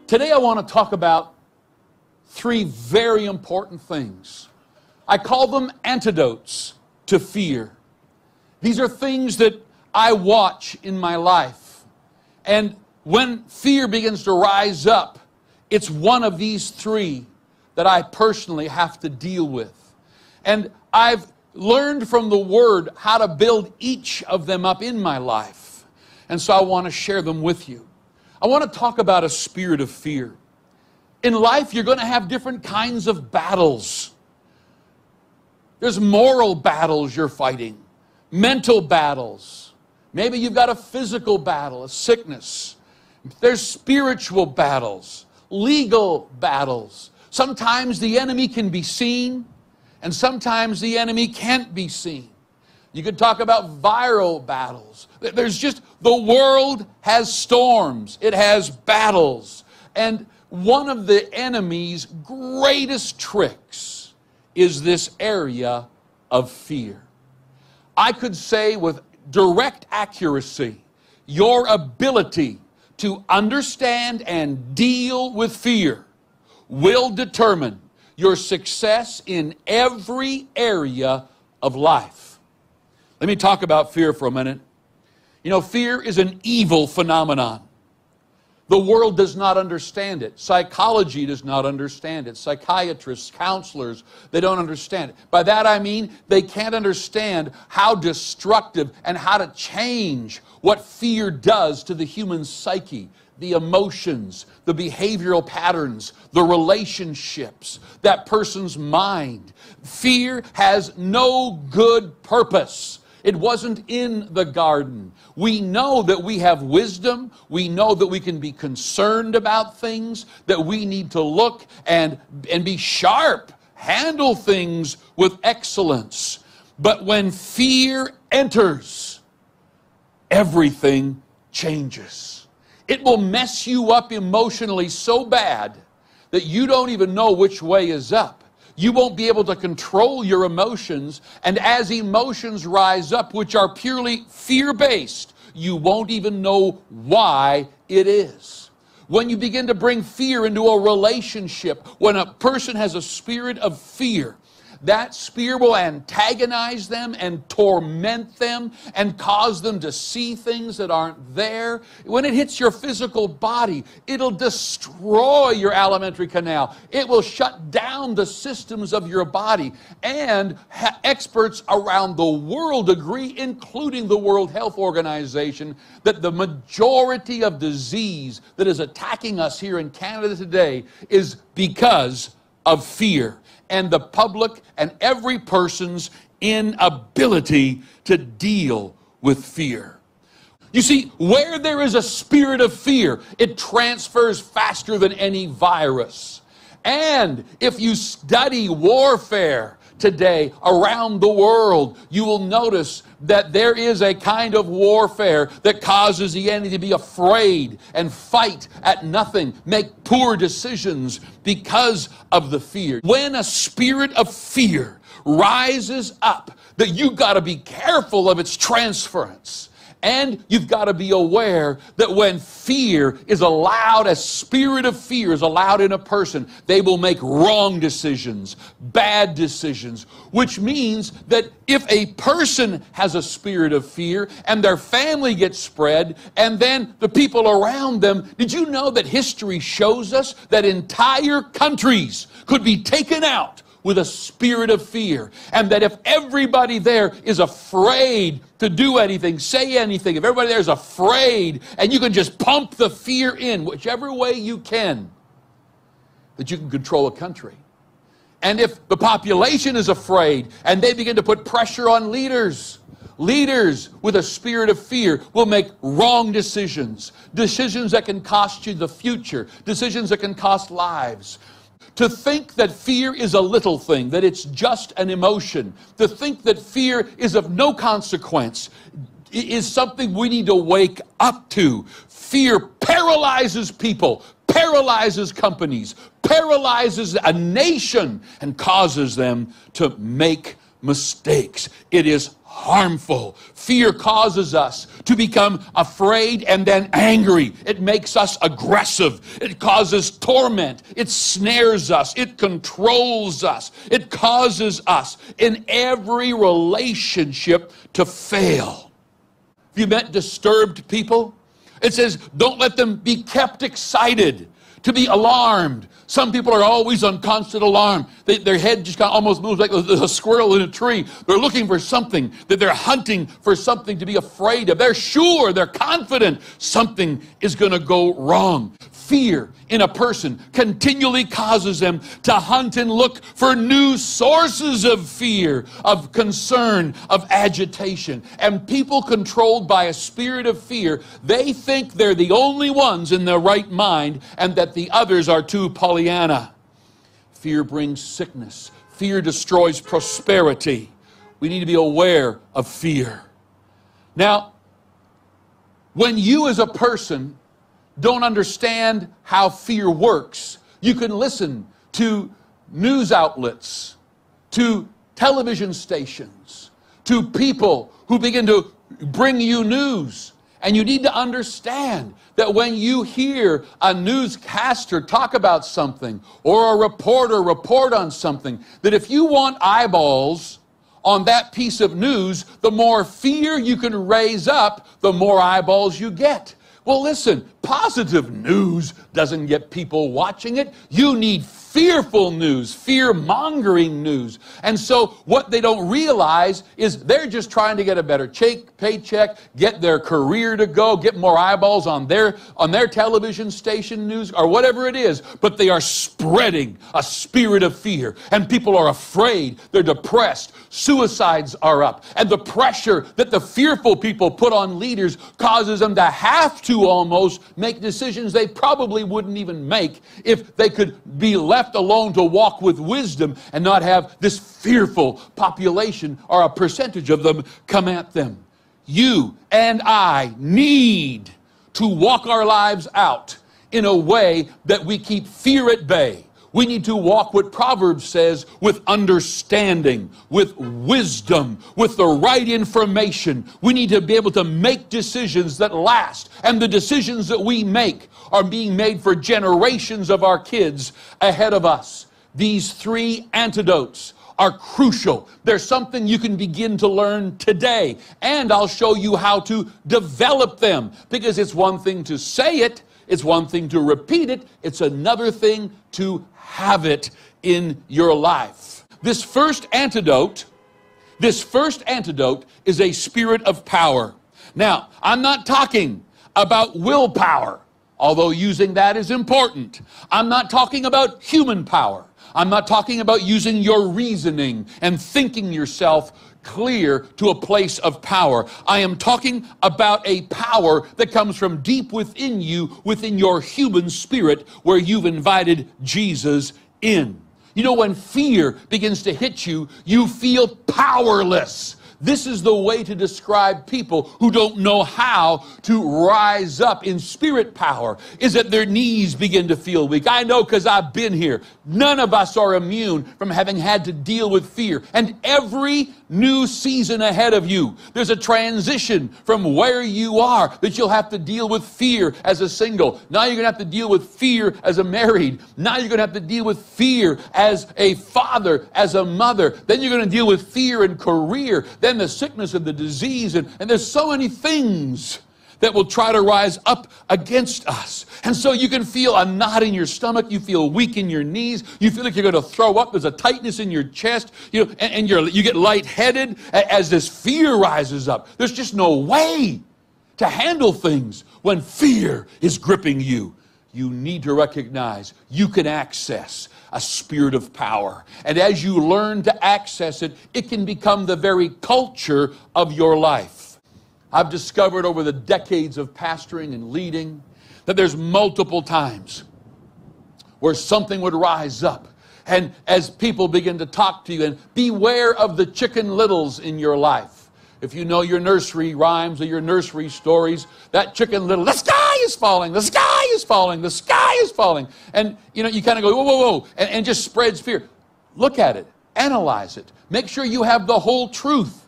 Today I want to talk about three very important things. I call them antidotes to fear. These are things that I watch in my life. And when fear begins to rise up, it's one of these three that I personally have to deal with. And I've learned from the Word how to build each of them up in my life. And so I want to share them with you. I want to talk about a spirit of fear. In life, you're going to have different kinds of battles. There's moral battles you're fighting, mental battles. Maybe you've got a physical battle, a sickness. There's spiritual battles, legal battles. Sometimes the enemy can be seen, and sometimes the enemy can't be seen. You could talk about viral battles. There's just, the world has storms. It has battles. And one of the enemy's greatest tricks is this area of fear. I could say with direct accuracy, your ability to understand and deal with fear will determine your success in every area of life. Let me talk about fear for a minute. You know, fear is an evil phenomenon. The world does not understand it. Psychology does not understand it. Psychiatrists, counselors, they don't understand it. By that I mean they can't understand how destructive and how to change what fear does to the human psyche, the emotions, the behavioral patterns, the relationships, that person's mind. Fear has no good purpose. It wasn't in the garden. We know that we have wisdom. We know that we can be concerned about things, that we need to look and be sharp, handle things with excellence. But when fear enters, everything changes. It will mess you up emotionally so bad that you don't even know which way is up. You won't be able to control your emotions, and as emotions rise up, which are purely fear-based, you won't even know why it is. When you begin to bring fear into a relationship, when a person has a spirit of fear, that spirit will antagonize them and torment them and cause them to see things that aren't there. When it hits your physical body, it'll destroy your alimentary canal. It will shut down the systems of your body. And experts around the world agree, including the World Health Organization, that the majority of disease that is attacking us here in Canada today is because of fear. And the public and every person's inability to deal with fear. You see, where there is a spirit of fear, it transfers faster than any virus. And if you study warfare today around the world, you will notice that there is a kind of warfare that causes the enemy to be afraid and fight at nothing, make poor decisions because of the fear. When a spirit of fear rises up, that you've got to be careful of its transference. And you've got to be aware that when fear is allowed, a spirit of fear is allowed in a person, they will make wrong decisions, bad decisions, which means that if a person has a spirit of fear and their family gets spread and then the people around them, did you know that history shows us that entire countries could be taken out with a spirit of fear, and that if everybody there is afraid to do anything, say anything, if everybody there is afraid, and you can just pump the fear in, whichever way you can, that you can control a country. And if the population is afraid, and they begin to put pressure on leaders with a spirit of fear will make wrong decisions, decisions that can cost you the future, decisions that can cost lives. To think that fear is a little thing, that it's just an emotion, to think that fear is of no consequence, is something we need to wake up to. Fear paralyzes people, paralyzes companies, paralyzes a nation, and causes them to make mistakes. It is harmful. Fear causes us to become afraid and then angry. It makes us aggressive. It causes torment. It snares us. It controls us. It causes us in every relationship to fail. Have you met disturbed people? It says, don't let them be kept excited, to be alarmed. Some people are always on constant alarm. Their head just kind of almost moves like a squirrel in a tree. They're looking for something, that they're hunting for something to be afraid of. They're sure, they're confident something is going to go wrong. Fear in a person continually causes them to hunt and look for new sources of fear, of concern, of agitation. And people controlled by a spirit of fear, they think they're the only ones in their right mind and that the others are too Pollyanna. Fear brings sickness. Fear destroys prosperity. We need to be aware of fear. Now, when you as a person don't understand how fear works, you can listen to news outlets, to television stations, to people who begin to bring you news. And you need to understand that when you hear a newscaster talk about something or a reporter report on something, that if you want eyeballs on that piece of news, the more fear you can raise up, the more eyeballs you get. Well, listen, positive news doesn't get people watching it. You need fearful news, fear-mongering news. And so what they don't realize is they're just trying to get a better paycheck, get their career to go, get more eyeballs on their television station news or whatever it is. But they are spreading a spirit of fear. And people are afraid. They're depressed. Suicides are up. And the pressure that the fearful people put on leaders causes them to have to almost make decisions they probably wouldn't even make if they could be left alone to walk with wisdom and not have this fearful population or a percentage of them come at them. You and I need to walk our lives out in a way that we keep fear at bay. We need to walk what Proverbs says with understanding, with wisdom, with the right information. We need to be able to make decisions that last. And the decisions that we make are being made for generations of our kids ahead of us. These three antidotes are crucial. There's something you can begin to learn today. And I'll show you how to develop them. Because it's one thing to say it. It's one thing to repeat it. It's another thing to have it in your life. This first antidote is a spirit of power. Now, I'm not talking about willpower, although using that is important. I'm not talking about human power. I'm not talking about using your reasoning and thinking yourself clear to a place of power. I am talking about a power that comes from deep within you, within your human spirit, where you've invited Jesus in. You know, when fear begins to hit you, you feel powerless. This is the way to describe people who don't know how to rise up in spirit power, is that their knees begin to feel weak. I know because I've been here. None of us are immune from having had to deal with fear. And every new season ahead of you, there's a transition from where you are that you'll have to deal with fear as a single. Now you're going to have to deal with fear as a married. Now you're going to have to deal with fear as a father, as a mother. Then you're going to deal with fear in career. Then the sickness and the disease. And there's so many things that will try to rise up against us. And so you can feel a knot in your stomach. You feel weak in your knees. You feel like you're going to throw up. There's a tightness in your chest. And you get lightheaded as this fear rises up. There's just no way to handle things when fear is gripping you. You need to recognize you can access a spirit of power. And as you learn to access it, it can become the very culture of your life. I've discovered over the decades of pastoring and leading that there's multiple times where something would rise up. And as people begin to talk to you, and beware of the Chicken Littles in your life. If you know your nursery rhymes or your nursery stories, that Chicken Little, the sky is falling, the sky is falling, the sky is falling. And you kind of go, whoa, whoa, whoa, and just spreads fear. Look at it, analyze it, make sure you have the whole truth.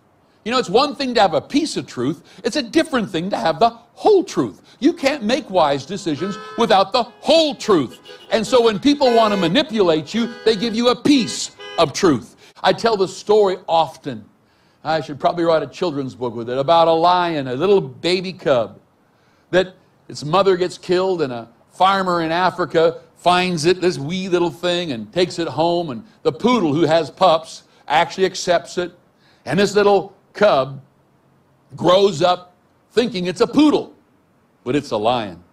You know, it's one thing to have a piece of truth. It's a different thing to have the whole truth. You can't make wise decisions without the whole truth. And so when people want to manipulate you, they give you a piece of truth. I tell the story often. I should probably write a children's book with it, about a lion, a little baby cub, that its mother gets killed, and a farmer in Africa finds it, this wee little thing, and takes it home, and the poodle, who has pups, actually accepts it, and this little cub grows up thinking it's a poodle, but it's a lion.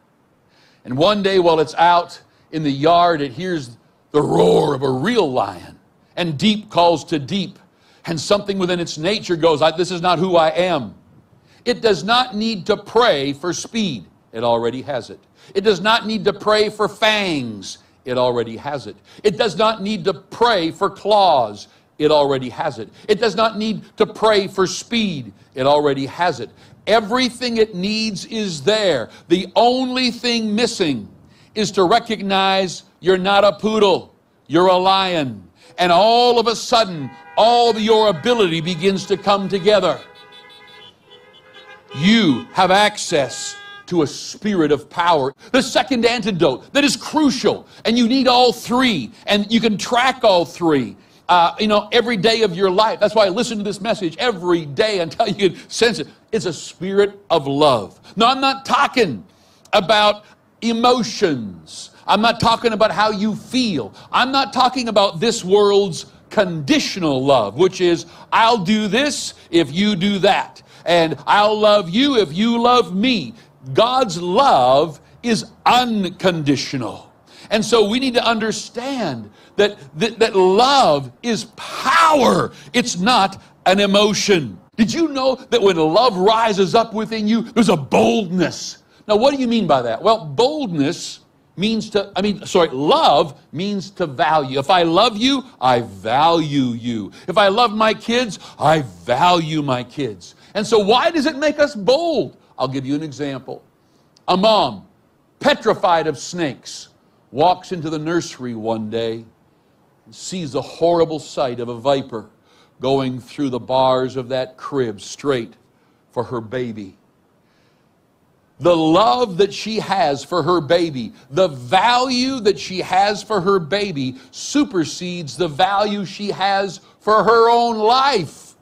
And one day while it's out in the yard, it hears the roar of a real lion, and deep calls to deep, and something within its nature goes, this is not who I am. It does not need to pray for speed. It already has it. It does not need to pray for fangs. It already has it. It does not need to pray for claws. It already has it. It does not need to pray for speed. It already has it. Everything it needs is there. The only thing missing is to recognize you're not a poodle. You're a lion. And all of a sudden, all of your ability begins to come together. You have access to a spirit of power. The second antidote that is crucial, and you need all three, and you can track all three, every day of your life. That's why I listen to this message every day until you can sense it. It's a spirit of love. Now, I'm not talking about emotions. I'm not talking about how you feel. I'm not talking about this world's conditional love, which is, I'll do this if you do that, and I'll love you if you love me. God's love is unconditional. And so we need to understand that love is power. It's not an emotion. Did you know that when love rises up within you, there's a boldness? Now, what do you mean by that? Well, boldness means love means to value. If I love you, I value you. If I love my kids, I value my kids. And so why does it make us bold? I'll give you an example. A mom, petrified of snakes, walks into the nursery one day and sees the horrible sight of a viper going through the bars of that crib straight for her baby. The love that she has for her baby, the value that she has for her baby supersedes the value she has for her own life.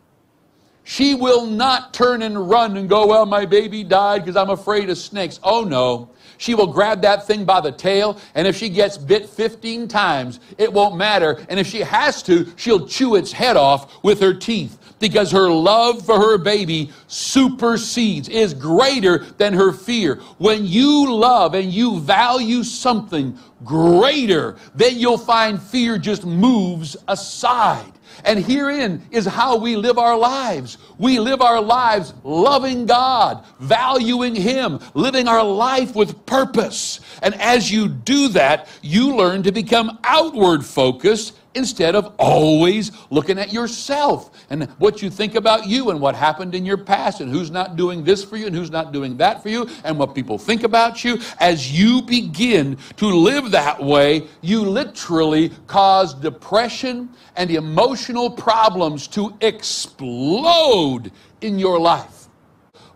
She will not turn and run and go, well, my baby died because I'm afraid of snakes. Oh, no. She will grab that thing by the tail, and if she gets bit 15 times, it won't matter. And if she has to, she'll chew its head off with her teeth, because her love for her baby supersedes, is greater than her fear. When you love and you value something greater, then you'll find fear just moves aside. And herein is how we live our lives. We live our lives loving God, valuing Him, living our life with purpose. And as you do that, you learn to become outward focused instead of always looking at yourself and what you think about you and what happened in your past and who's not doing this for you and who's not doing that for you and what people think about you. As you begin to live that way, you literally cause depression and emotional problems to explode in your life.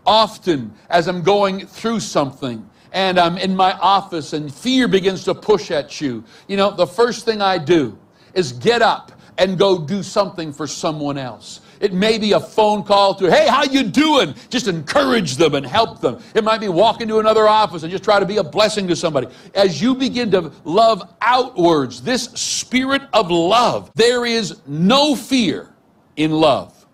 Often, as I'm going through something and I'm in my office and fear begins to push at you, the first thing I do is get up and go do something for someone else. It may be a phone call to, hey, how you doing? Just encourage them and help them. It might be walking to another office and just try to be a blessing to somebody. As you begin to love outwards, this spirit of love, there is no fear in love.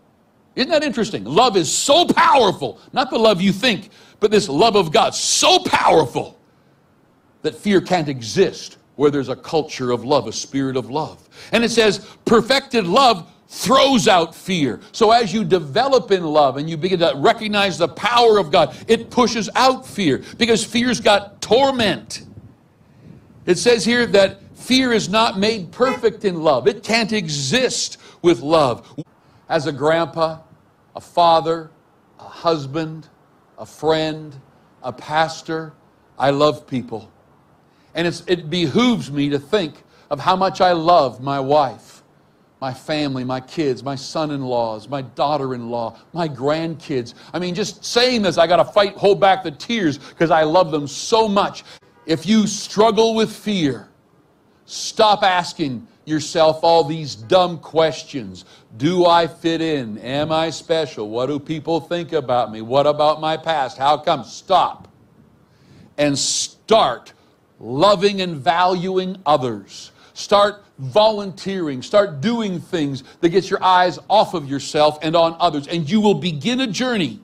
Isn't that interesting? Love is so powerful, not the love you think, but this love of God, so powerful that fear can't exist where there's a culture of love, a spirit of love. And it says, perfected love throws out fear. So as you develop in love and you begin to recognize the power of God, it pushes out fear, because fear's got torment. It says here that fear is not made perfect in love. It can't exist with love. As a grandpa, a father, a husband, a friend, a pastor, I love people. And it behooves me to think of how much I love my wife, my family, my kids, my son-in-laws, my daughter-in-law, my grandkids. I mean, just saying this, I got to hold back the tears because I love them so much. If you struggle with fear, stop asking yourself all these dumb questions. Do I fit in? Am I special? What do people think about me? What about my past? How come? Stop. And start loving and valuing others. Start volunteering. Start doing things that gets your eyes off of yourself and on others. And you will begin a journey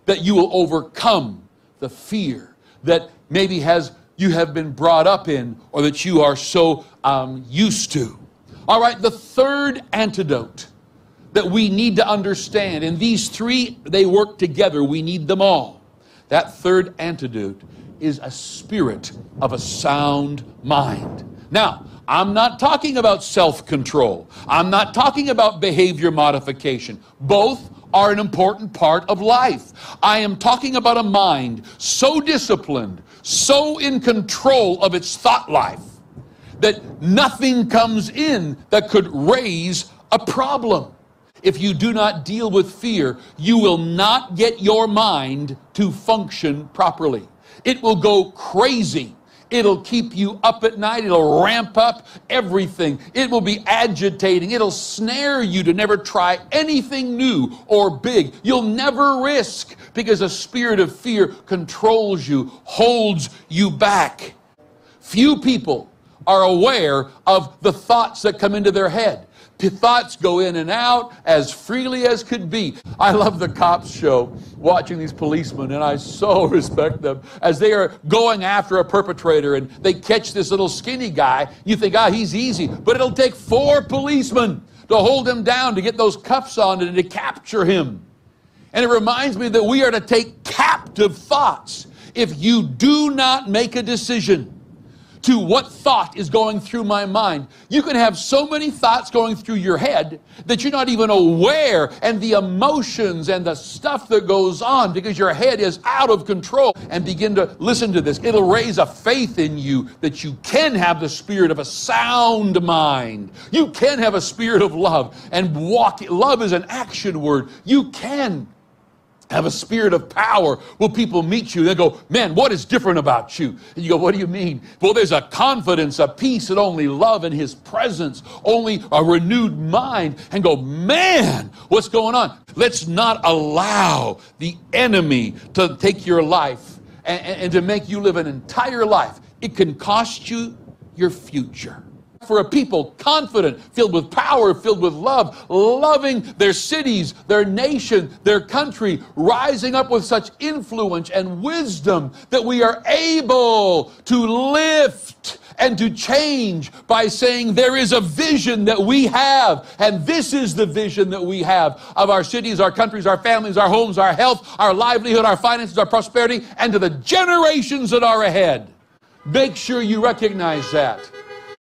that you will overcome the fear that maybe you have been brought up in, or that you are so used to. All right, the third antidote that we need to understand, and these three, they work together. We need them all. That third antidote is a spirit of a sound mind. Now, I'm not talking about self-control. I'm not talking about behavior modification. Both are an important part of life. I am talking about a mind so disciplined, so in control of its thought life, that nothing comes in that could raise a problem. If you do not deal with fear, you will not get your mind to function properly. It will go crazy. It'll keep you up at night. It'll ramp up everything. It will be agitating. It'll snare you to never try anything new or big. You'll never risk because a spirit of fear controls you, holds you back. Few people are aware of the thoughts that come into their head. The thoughts go in and out as freely as could be. I love the cops show, watching these policemen, and I so respect them as they are going after a perpetrator, and they catch this little skinny guy. You think, he's easy, but it'll take 4 policemen to hold him down, to get those cuffs on and to capture him. And it reminds me that we are to take captive thoughts. If you do not make a decision to what thought is going through my mind, you can have so many thoughts going through your head that you're not even aware, and the emotions and the stuff that goes on because your head is out of control. And begin to listen to this. It'll raise a faith in you that you can have the spirit of a sound mind. You can have a spirit of love and walk. Love is an action word. You can have a spirit of power. Will people meet you? They go, man, what is different about you? And you go, what do you mean? Well, there's a confidence, a peace that only love in His presence, only a renewed mind. And go, man, what's going on? Let's not allow the enemy to take your life and to make you live an entire life. It can cost you your future. For a people confident, filled with power, filled with love, loving their cities, their nation, their country, rising up with such influence and wisdom that we are able to lift and to change by saying there is a vision that we have, and this is the vision that we have of our cities, our countries, our families, our homes, our health, our livelihood, our finances, our prosperity, and to the generations that are ahead. Make sure you recognize that.